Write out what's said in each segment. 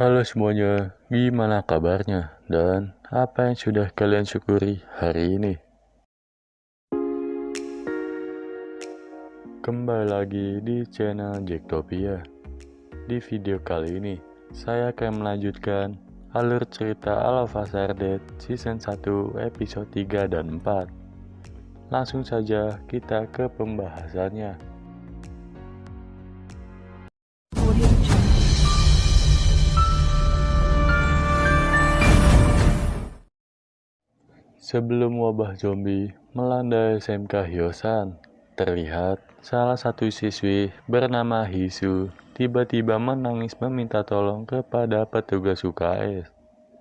Halo semuanya, gimana kabarnya? Dan apa yang sudah kalian syukuri hari ini? Kembali lagi di channel Jacktopia. Di video kali ini, saya akan melanjutkan alur cerita Alpha Dead Season 1 episode 3 dan 4. Langsung saja kita ke pembahasannya. Sebelum wabah zombie melanda SMK Hyosan, terlihat salah satu siswi bernama Hisu tiba-tiba menangis meminta tolong kepada petugas UKS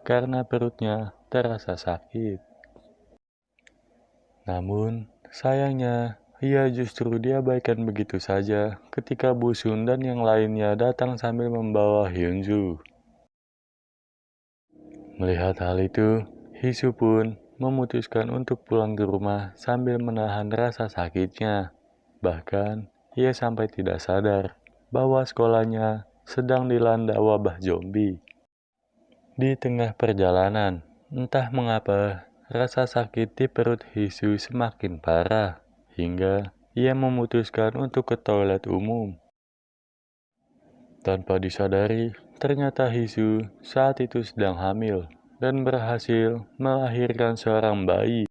karena perutnya terasa sakit. Namun, sayangnya, ia justru diabaikan begitu saja ketika Bu Sun dan yang lainnya datang sambil membawa Hyunju. Melihat hal itu, Hisu pun memutuskan untuk pulang ke rumah sambil menahan rasa sakitnya. Bahkan, ia sampai tidak sadar bahwa sekolahnya sedang dilanda wabah zombie. Di tengah perjalanan, entah mengapa, rasa sakit di perut Hisu semakin parah, hingga ia memutuskan untuk ke toilet umum. Tanpa disadari, ternyata Hisu saat itu sedang hamil dan berhasil melahirkan seorang bayi.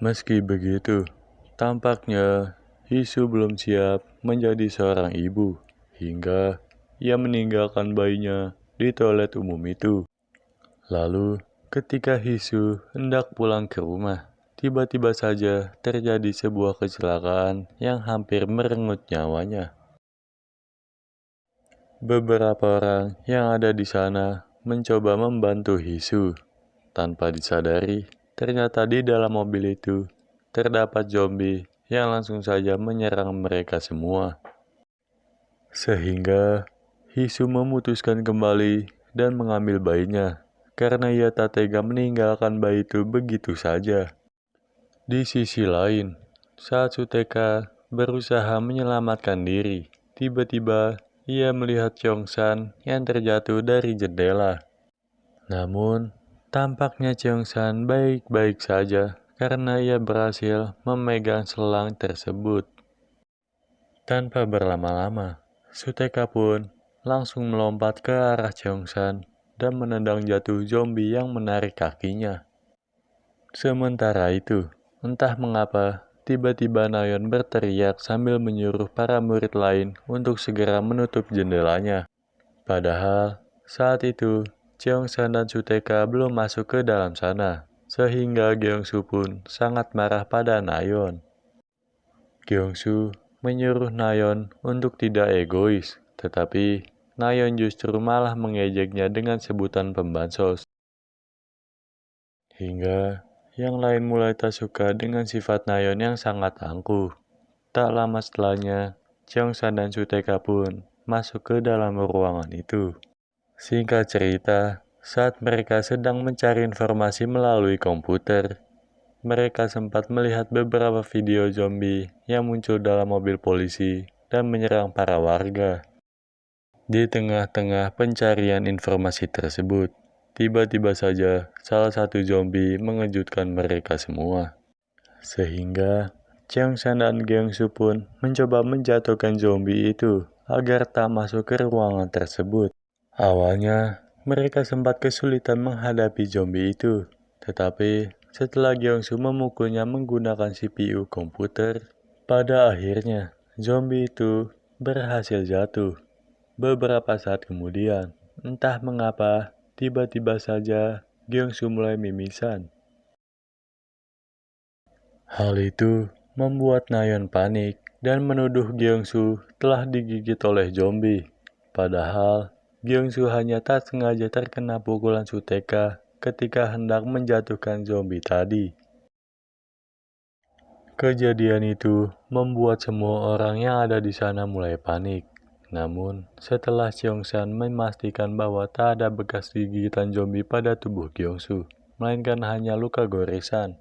Meski begitu, tampaknya Hisu belum siap menjadi seorang ibu, hingga ia meninggalkan bayinya di toilet umum itu. Lalu, ketika Hisu hendak pulang ke rumah, tiba-tiba saja terjadi sebuah kecelakaan yang hampir merenggut nyawanya. Beberapa orang yang ada di sana mencoba membantu Hisu. Tanpa disadari, ternyata di dalam mobil itu terdapat zombie yang langsung saja menyerang mereka semua. Sehingga Hisu memutuskan kembali dan mengambil bayinya, karena ia tak tega meninggalkan bayi itu begitu saja. Di sisi lain, saat Suteka berusaha menyelamatkan diri, tiba-tiba ia melihat Cheongsan yang terjatuh dari jendela. Namun, tampaknya Cheongsan baik-baik saja karena ia berhasil memegang selang tersebut. Tanpa berlama-lama, Suteka pun langsung melompat ke arah Cheongsan dan menendang jatuh zombie yang menarik kakinya. Sementara itu, entah mengapa, tiba-tiba Nayeon berteriak sambil menyuruh para murid lain untuk segera menutup jendelanya. Padahal, saat itu, Cheongsan dan Suteka belum masuk ke dalam sana, sehingga Gyeongsu pun sangat marah pada Nayeon. Gyeongsu menyuruh Nayeon untuk tidak egois, tetapi Nayeon justru malah mengejeknya dengan sebutan pembansos. Hingga yang lain mulai tak suka dengan sifat Nayeon yang sangat angkuh. Tak lama setelahnya, Cheongsan dan Suteka pun masuk ke dalam ruangan itu. Singkat cerita, saat mereka sedang mencari informasi melalui komputer, mereka sempat melihat beberapa video zombie yang muncul dalam mobil polisi dan menyerang para warga. Di tengah-tengah pencarian informasi tersebut, tiba-tiba saja salah satu zombie mengejutkan mereka semua. Sehingga Cheongsan dan Gyeongsu pun mencoba menjatuhkan zombie itu agar tak masuk ke ruangan tersebut. Awalnya, mereka sempat kesulitan menghadapi zombie itu, tetapi setelah Gyeongsu memukulnya menggunakan CPU komputer, pada akhirnya zombie itu berhasil jatuh. Beberapa saat kemudian, entah mengapa, tiba-tiba saja Gyeongsu mulai mimisan. Hal itu membuat Nayeon panik dan menuduh Gyeongsu telah digigit oleh zombie. Padahal, Gyeongsu hanya tak sengaja terkena pukulan Suteka ketika hendak menjatuhkan zombie tadi. Kejadian itu membuat semua orang yang ada di sana mulai panik. Namun, setelah Cheongsan memastikan bahwa tak ada bekas gigitan zombie pada tubuh Gyeongsu, melainkan hanya luka goresan.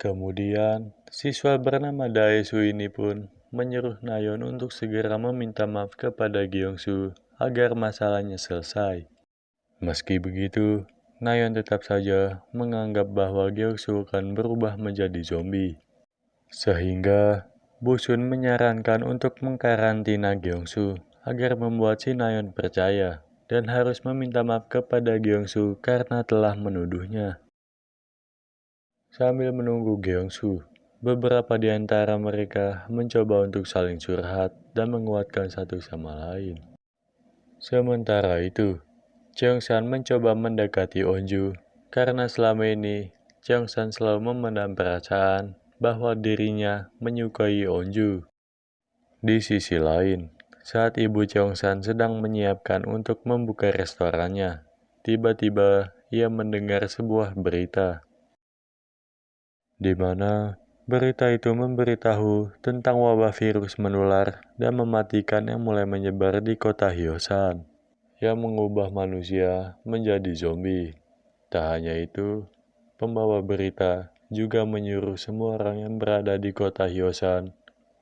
Kemudian, siswa bernama Daesu ini pun menyuruh Nayeon untuk segera meminta maaf kepada Gyeongsu agar masalahnya selesai. Meski begitu, Nayeon tetap saja menganggap bahwa Gyeongsu akan berubah menjadi zombie. Sehingga, Busun menyarankan untuk mengkarantina Gyeongsu agar membuat si Nayeon percaya dan harus meminta maaf kepada Gyeongsu karena telah menuduhnya. Sambil menunggu Gyeongsu, beberapa di antara mereka mencoba untuk saling curhat dan menguatkan satu sama lain. Sementara itu, Cheongsan mencoba mendekati Onju karena selama ini Cheongsan selalu memendam perasaan bahwa dirinya menyukai Onju. Di sisi lain, saat ibu Cheongsan sedang menyiapkan untuk membuka restorannya, tiba-tiba ia mendengar sebuah berita di mana berita itu memberitahu tentang wabah virus menular dan mematikan yang mulai menyebar di kota Hyosan, yang mengubah manusia menjadi zombie. Tak hanya itu, pembawa berita juga menyuruh semua orang yang berada di kota Hyosan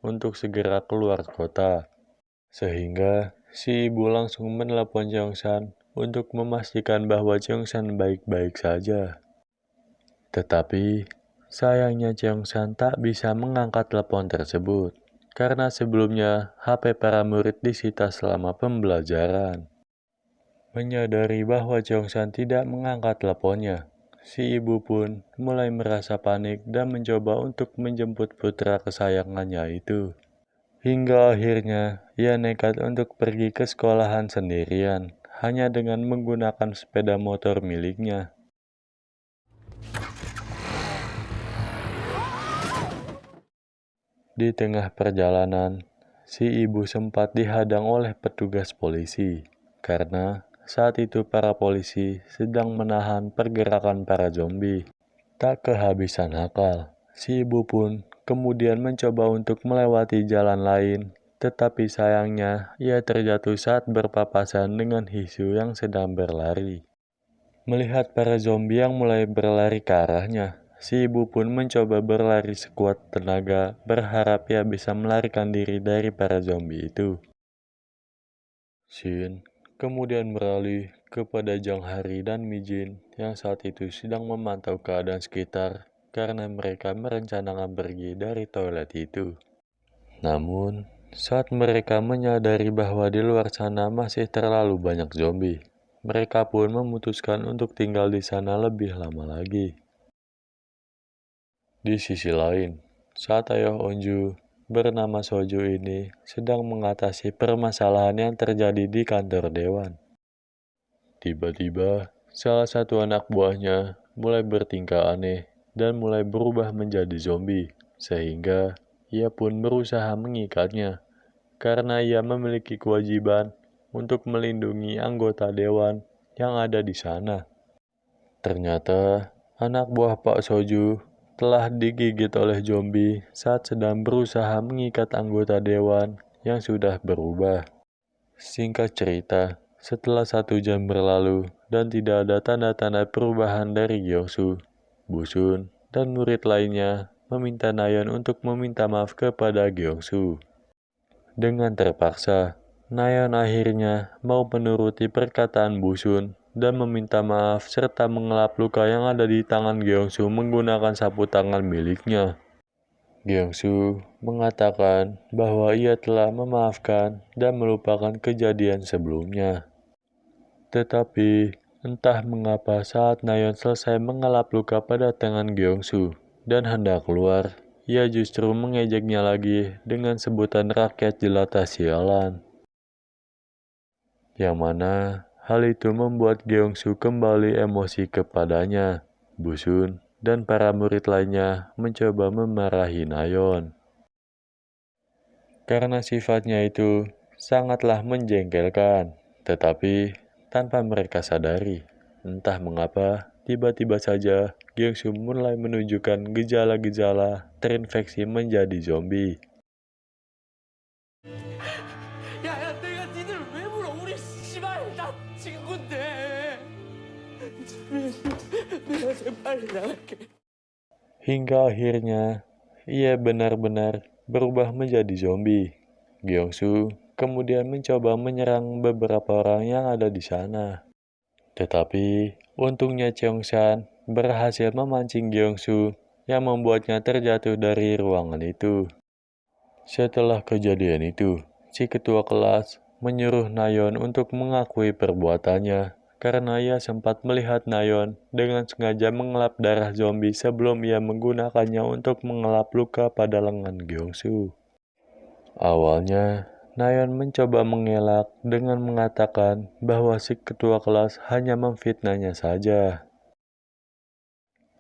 untuk segera keluar kota. Sehingga si ibu langsung menelepon Cheongsan untuk memastikan bahwa Cheongsan baik-baik saja. Tetapi, sayangnya Cheongsan tak bisa mengangkat telepon tersebut, karena sebelumnya HP para murid disita selama pembelajaran. Menyadari bahwa Cheongsan tidak mengangkat teleponnya, si ibu pun mulai merasa panik dan mencoba untuk menjemput putra kesayangannya itu. Hingga akhirnya, ia nekat untuk pergi ke sekolahan sendirian, hanya dengan menggunakan sepeda motor miliknya. Di tengah perjalanan, si ibu sempat dihadang oleh petugas polisi, karena saat itu para polisi sedang menahan pergerakan para zombie. Tak kehabisan akal, si ibu pun kemudian mencoba untuk melewati jalan lain, tetapi sayangnya ia terjatuh saat berpapasan dengan Hisu yang sedang berlari. Melihat para zombie yang mulai berlari ke arahnya, si ibu pun mencoba berlari sekuat tenaga, berharap ia bisa melarikan diri dari para zombie itu. Shin kemudian beralih kepada Jang Hari dan Mijin yang saat itu sedang memantau keadaan sekitar karena mereka merencanakan pergi dari toilet itu. Namun, saat mereka menyadari bahwa di luar sana masih terlalu banyak zombie, mereka pun memutuskan untuk tinggal di sana lebih lama lagi. Di sisi lain, saat ayah Onju bernama Soju ini sedang mengatasi permasalahan yang terjadi di kantor dewan. Tiba-tiba, salah satu anak buahnya mulai bertingkah aneh dan mulai berubah menjadi zombie, sehingga ia pun berusaha mengikatnya, karena ia memiliki kewajiban untuk melindungi anggota dewan yang ada di sana. Ternyata, anak buah Pak Soju telah digigit oleh zombie saat sedang berusaha mengikat anggota dewan yang sudah berubah. Singkat cerita, setelah 1 jam berlalu dan tidak ada tanda-tanda perubahan dari Gyeongsu, Busun, dan murid lainnya meminta Nayeon untuk meminta maaf kepada Gyeongsu. Dengan terpaksa, Nayeon akhirnya mau menuruti perkataan Busun dan meminta maaf serta mengelap luka yang ada di tangan Gyeongsu menggunakan sapu tangan miliknya. Gyeongsu mengatakan bahwa ia telah memaafkan dan melupakan kejadian sebelumnya. Tetapi, entah mengapa saat Nayeon selesai mengelap luka pada tangan Gyeongsu dan hendak keluar, ia justru mengejeknya lagi dengan sebutan rakyat jelata sialan. Yang mana hal itu membuat Gyeongsu kembali emosi kepadanya. Busun dan para murid lainnya mencoba memarahi Nayeon. Karena sifatnya itu sangatlah menjengkelkan, tetapi tanpa mereka sadari, entah mengapa tiba-tiba saja Gyeongsu mulai menunjukkan gejala-gejala terinfeksi menjadi zombie. 야야 내가 니들 왜 불러 우리 씨발 다 친구인데 내가 제일 빨리 나갈게. hingga akhirnya ia benar-benar berubah menjadi zombie. Gyeongsu kemudian mencoba menyerang beberapa orang yang ada di sana. Tetapi untungnya Cheongshan berhasil memancing Gyeongsu yang membuatnya terjatuh dari ruangan itu. Setelah kejadian itu, si ketua kelas menyuruh Nayeon untuk mengakui perbuatannya karena ia sempat melihat Nayeon dengan sengaja mengelap darah zombie sebelum ia menggunakannya untuk mengelap luka pada lengan Gyeongsu. Awalnya, Nayeon mencoba mengelak dengan mengatakan bahwa si ketua kelas hanya memfitnahnya saja.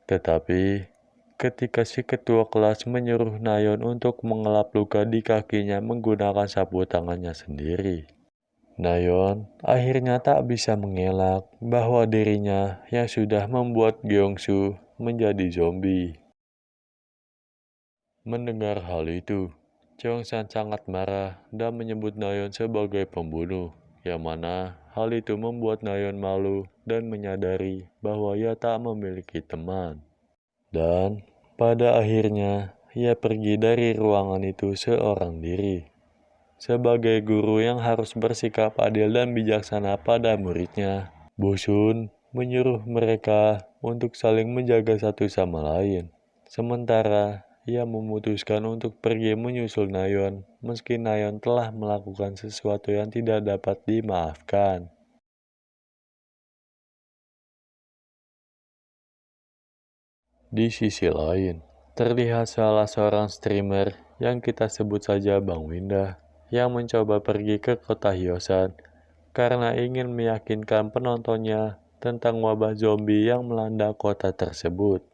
Tetapi, ketika si ketua kelas menyuruh Nayeon untuk mengelap luka di kakinya menggunakan sapu tangannya sendiri, Nayeon akhirnya tak bisa mengelak bahwa dirinya yang sudah membuat Gyeongsu menjadi zombie. Mendengar hal itu, Cheongshan sangat marah dan menyebut Nayeon sebagai pembunuh, yang mana hal itu membuat Nayeon malu dan menyadari bahwa ia tak memiliki teman. Dan pada akhirnya, ia pergi dari ruangan itu seorang diri. Sebagai guru yang harus bersikap adil dan bijaksana pada muridnya, Bosun menyuruh mereka untuk saling menjaga satu sama lain. Sementara ia memutuskan untuk pergi menyusul Nayeon, meski Nayeon telah melakukan sesuatu yang tidak dapat dimaafkan. Di sisi lain, terlihat salah seorang streamer yang kita sebut saja Bang Winda, yang mencoba pergi ke kota Hyosan karena ingin meyakinkan penontonnya tentang wabah zombie yang melanda kota tersebut.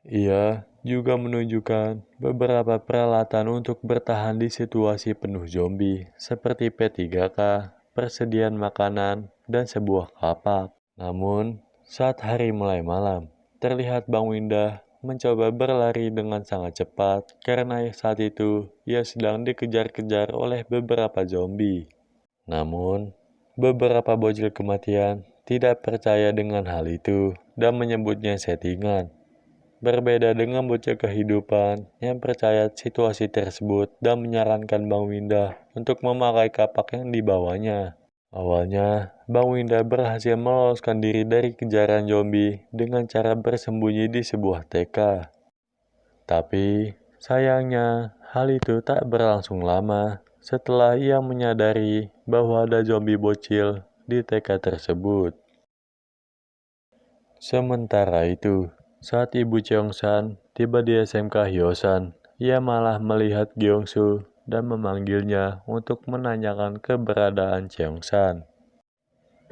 Ia juga menunjukkan beberapa peralatan untuk bertahan di situasi penuh zombie, seperti P3K, persediaan makanan, dan sebuah kapak. Namun, saat hari mulai malam, terlihat Bang Winda mencoba berlari dengan sangat cepat karena saat itu ia sedang dikejar-kejar oleh beberapa zombie. Namun, beberapa bocil kematian tidak percaya dengan hal itu dan menyebutnya settingan. Berbeda dengan bocil kehidupan yang percaya situasi tersebut dan menyarankan Bang Winda untuk memakai kapak yang dibawanya. Awalnya, Bang Winda berhasil meloloskan diri dari kejaran zombie dengan cara bersembunyi di sebuah TK. Tapi, sayangnya, hal itu tak berlangsung lama setelah ia menyadari bahwa ada zombie bocil di TK tersebut. Sementara itu, saat Ibu Cheongshan tiba di SMK Hyosan, ia malah melihat Gyeongsu dan memanggilnya untuk menanyakan keberadaan Cheongshan.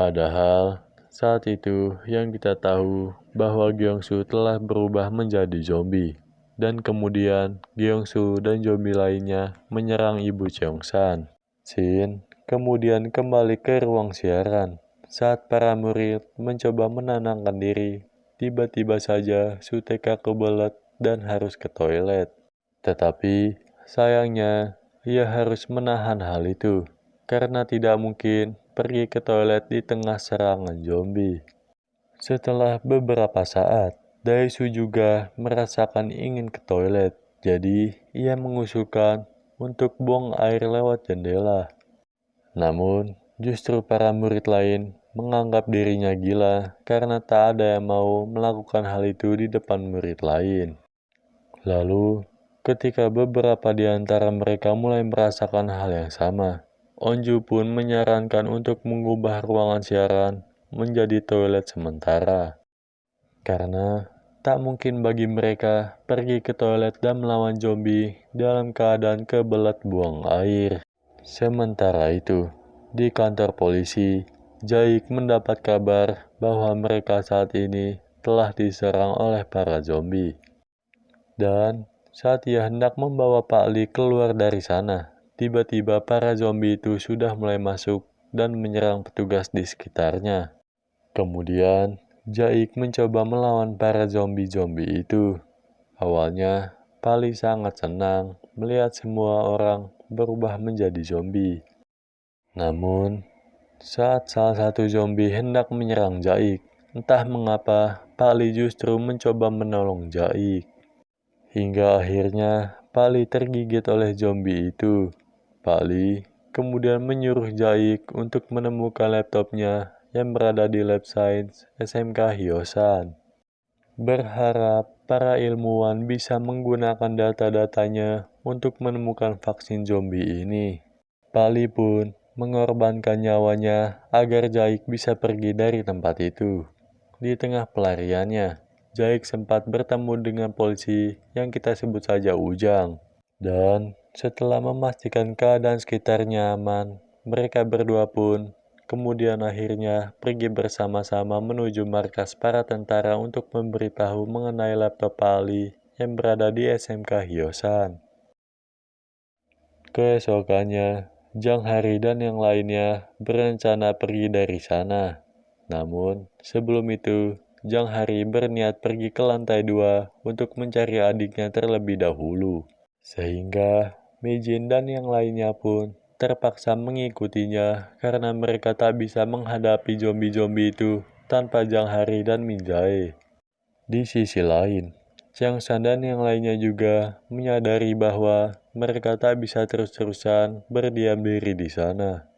Padahal, saat itu yang kita tahu bahwa Gyeongsu telah berubah menjadi zombie. Dan kemudian Gyeongsu dan zombie lainnya menyerang Ibu Cheongshan. Shin kemudian kembali ke ruang siaran. Saat para murid mencoba menenangkan diri, tiba-tiba saja Suteka kebelet dan harus ke toilet. Tetapi, sayangnya, ia harus menahan hal itu, karena tidak mungkin pergi ke toilet di tengah serangan zombie. Setelah beberapa saat, Daesu juga merasakan ingin ke toilet, jadi ia mengusulkan untuk buang air lewat jendela. Namun, justru para murid lain menganggap dirinya gila karena tak ada yang mau melakukan hal itu di depan murid lain. Lalu, ketika beberapa di antara mereka mulai merasakan hal yang sama, Onju pun menyarankan untuk mengubah ruangan siaran menjadi toilet sementara. Karena tak mungkin bagi mereka pergi ke toilet dan melawan zombie dalam keadaan kebelet buang air. Sementara itu, di kantor polisi, Jaik mendapat kabar bahwa mereka saat ini telah diserang oleh para zombie. Dan saat ia hendak membawa Pak Lee keluar dari sana, tiba-tiba para zombie itu sudah mulai masuk dan menyerang petugas di sekitarnya. Kemudian, Jaik mencoba melawan para zombie-zombie itu. Awalnya, Pak Lee sangat senang melihat semua orang berubah menjadi zombie. Namun, saat salah satu zombie hendak menyerang Jaik, entah mengapa Pak Lee justru mencoba menolong Jaik. Hingga akhirnya Pak Li tergigit oleh zombie itu. Pak Li kemudian menyuruh Jaik untuk menemukan laptopnya yang berada di Lab Science SMK Hyosan. Berharap para ilmuwan bisa menggunakan data-datanya untuk menemukan vaksin zombie ini. Pak Li pun mengorbankan nyawanya agar Jaik bisa pergi dari tempat itu. Di tengah pelariannya, Jaik sempat bertemu dengan polisi yang kita sebut saja Ujang. Dan setelah memastikan keadaan sekitarnya aman, mereka berdua pun kemudian akhirnya pergi bersama-sama menuju markas para tentara untuk memberitahu mengenai laptop Pak Li yang berada di SMK Hyosan. Keesokannya, Jang Hari dan yang lainnya berencana pergi dari sana. Namun, sebelum itu, Jang Hari berniat pergi ke lantai 2 untuk mencari adiknya terlebih dahulu. Sehingga Mijin dan yang lainnya pun terpaksa mengikutinya karena mereka tak bisa menghadapi zombie-zombie itu tanpa Jang Hari dan Min Jae. Di sisi lain, Chiang San dan yang lainnya juga menyadari bahwa mereka tak bisa terus-terusan berdiam diri di sana.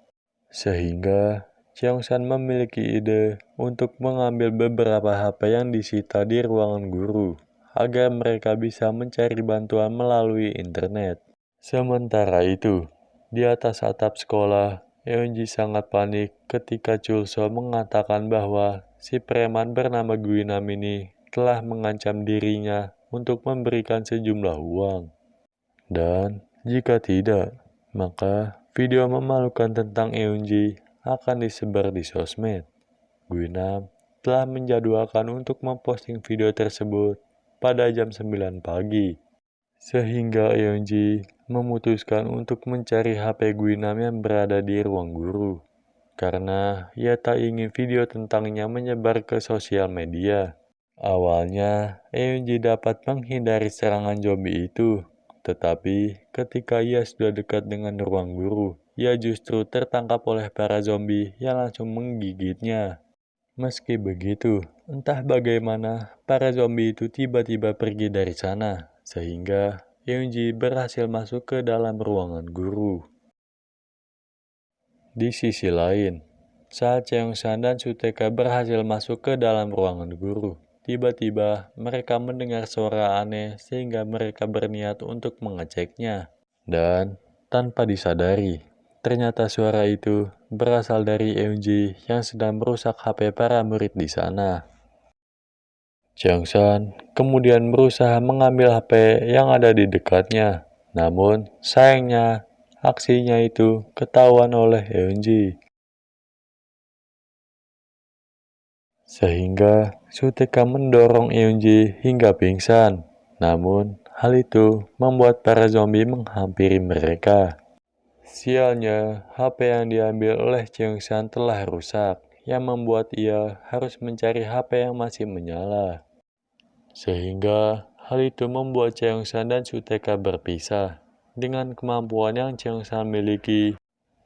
Sehingga Chiang San memiliki ide untuk mengambil beberapa HP yang disita di ruangan guru agar mereka bisa mencari bantuan melalui internet. Sementara itu, di atas atap sekolah, Eunji sangat panik ketika Chulso mengatakan bahwa si preman bernama Guinam ini telah mengancam dirinya untuk memberikan sejumlah uang. Dan jika tidak, maka video memalukan tentang Eunji akan disebar di sosmed. Guinam telah menjadwalkan untuk memposting video tersebut pada jam 9 pagi. Sehingga Eunji memutuskan untuk mencari HP Guinam yang berada di ruang guru. Karena ia tak ingin video tentangnya menyebar ke sosial media. Awalnya, Eunji dapat menghindari serangan zombie itu. Tetapi, ketika ia sudah dekat dengan ruang guru, ia justru tertangkap oleh para zombie yang langsung menggigitnya. Meski begitu, entah bagaimana para zombie itu tiba-tiba pergi dari sana, sehingga Eunji berhasil masuk ke dalam ruangan guru. Di sisi lain, saat Cheongsan dan Suteka berhasil masuk ke dalam ruangan guru, tiba-tiba mereka mendengar suara aneh sehingga mereka berniat untuk mengeceknya. Dan tanpa disadari, ternyata suara itu berasal dari Eunji yang sedang merusak HP para murid di sana. Cheongsan kemudian berusaha mengambil HP yang ada di dekatnya. Namun, sayangnya, aksinya itu ketahuan oleh Eunji. Sehingga Suteka mendorong Eunji hingga pingsan. Namun, hal itu membuat para zombie menghampiri mereka. Sialnya, HP yang diambil oleh Cheongsan telah rusak, yang membuat ia harus mencari HP yang masih menyala. Sehingga hal itu membuat Cheongsan dan Suteka berpisah. Dengan kemampuan yang Cheongsan miliki,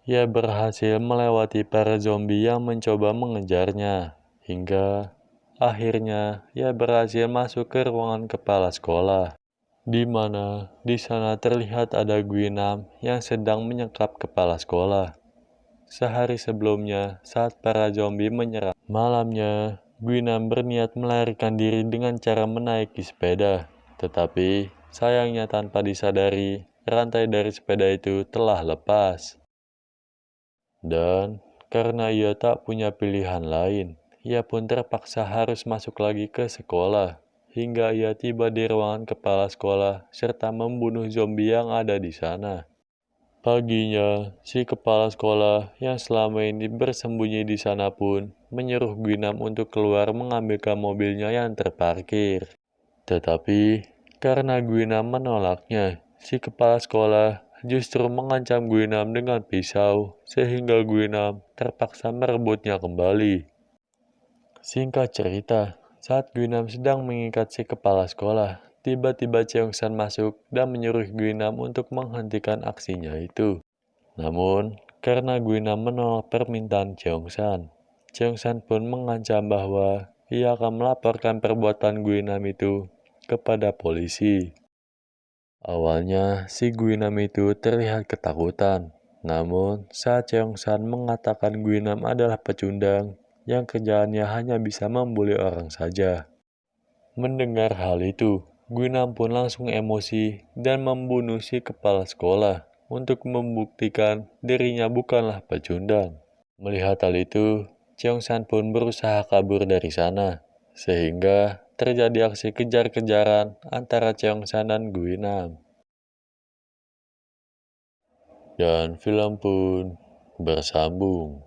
ia berhasil melewati para zombie yang mencoba mengejarnya. Hingga akhirnya ia berhasil masuk ke ruangan kepala sekolah. Di mana di sana terlihat ada Guinam yang sedang menyekap kepala sekolah. Sehari sebelumnya, saat para zombie menyerang malamnya, Guinam berniat melarikan diri dengan cara menaiki sepeda. Tetapi, sayangnya tanpa disadari, rantai dari sepeda itu telah lepas. Dan, karena ia tak punya pilihan lain, ia pun terpaksa harus masuk lagi ke sekolah. Hingga ia tiba di ruangan kepala sekolah serta membunuh zombie yang ada di sana. Paginya, si kepala sekolah yang selama ini bersembunyi di sana pun menyuruh Guinam untuk keluar mengambilkan mobilnya yang terparkir. Tetapi, karena Guinam menolaknya, si kepala sekolah justru mengancam Guinam dengan pisau, sehingga Guinam terpaksa merebutnya kembali. Singkat cerita, saat Guinam sedang mengikat si kepala sekolah, tiba-tiba Cheongsan masuk dan menyuruh Guinam untuk menghentikan aksinya itu. Namun, karena Guinam menolak permintaan Cheongsan, Cheongsan pun mengancam bahwa ia akan melaporkan perbuatan Guinam itu kepada polisi. Awalnya si Guinam itu terlihat ketakutan, namun saat Cheongsan mengatakan Guinam adalah pecundang yang kerjaannya hanya bisa membuli orang saja. Mendengar hal itu, Guinam pun langsung emosi dan membunuh si kepala sekolah untuk membuktikan dirinya bukanlah pecundang. Melihat hal itu, Cheongsan pun berusaha kabur dari sana, sehingga terjadi aksi kejar-kejaran antara Cheongsan dan Guinam. Dan film pun bersambung.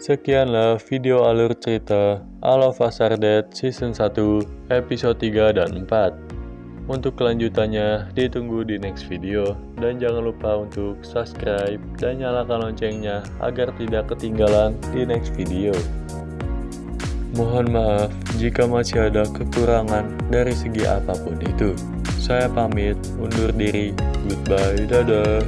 Sekianlah video alur cerita All of Us Are Dead Season 1 episode 3 dan 4. Untuk kelanjutannya ditunggu di next video, dan jangan lupa untuk subscribe dan nyalakan loncengnya agar tidak ketinggalan di next video. Mohon maaf jika masih ada kekurangan dari segi apapun itu. Saya pamit undur diri. Goodbye, dadah.